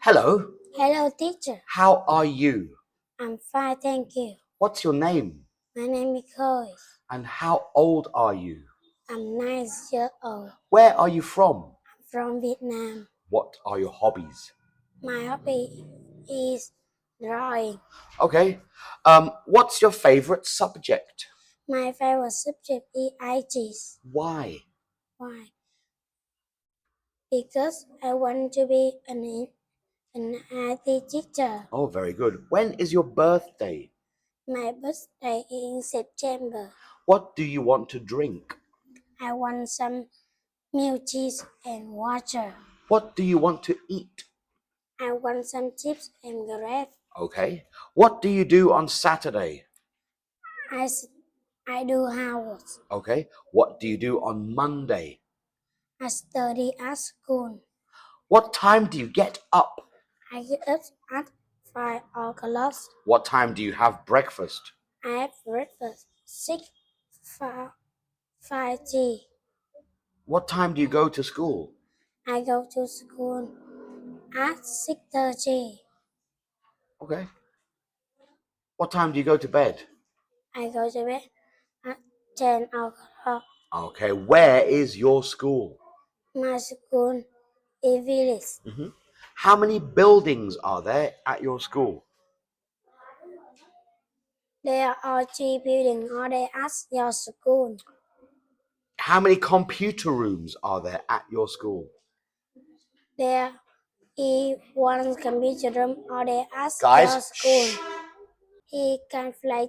Hello, Hello, teacher. how are you? I'm fine, thank you. What's your name? My name is Chloe. And how old are you? I'm 9 years old. Where are you from? I'm from Vietnam. What are your hobbies? My hobby is drawing. Okay. What's your favorite subject? My favorite subject is IT. Why? Why? Because I want to be an IT teacher. Oh, very good. When is your birthday? My birthday is in September. What do you want to drink? I want some milk cheese and water. What do you want to eat? I want some chips and grapes. Okay. What do you do on Saturday? I do house. Okay. What do you do on Monday? I study at school. What time do you get up? I get up at 5 o'clock. What time do you have breakfast? I have breakfast 5:30. What time do you go to school? I go to school at 6:30. Okay. What time do you go to bed? I go to bed at 10 o'clock. Okay. Where is your school? My school is village. How many buildings are there at your school? There are 3 buildings all day at your school. How many computer rooms are there at your school? There is one computer room all day at Guys, your school. shh. He can fly.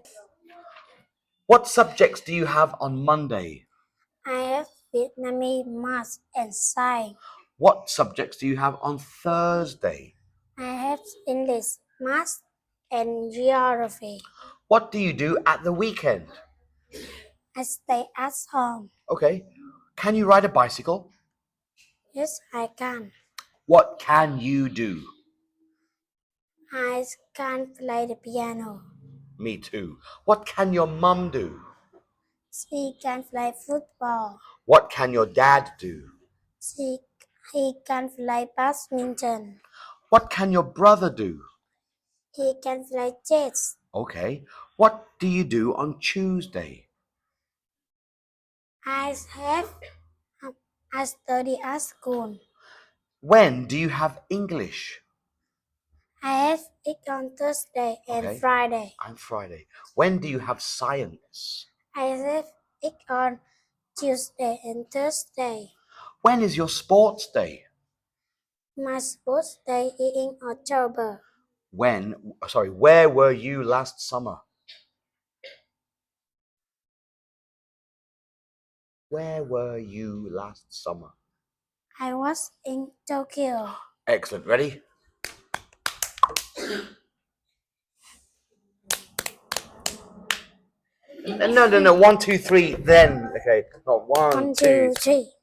What subjects do you have on Monday? I have Vietnamese, math, and science. What subjects do you have on Thursday? I have English, math, and geography. What do you do at the weekend? I stay at home. Okay. Can you ride a bicycle? Yes, I can. What can you do? I can play the piano. Me too. What can your mum do? She can play football. What can your dad do? He can play badminton. What can your brother do? He can play chess. Okay. What do you do on Tuesday? I have I study at school. When do you have English? I have it on Thursday and Okay. Friday. I'm Friday. When do you have science? I have it on Tuesday and Thursday. When is your sports day? My sports day is in October. Where were you last summer? Where were you last summer? I was in Tokyo. Excellent. Ready? No. 1, 2, 3. Then. Okay. Not 1, 2, 1, 2, 3.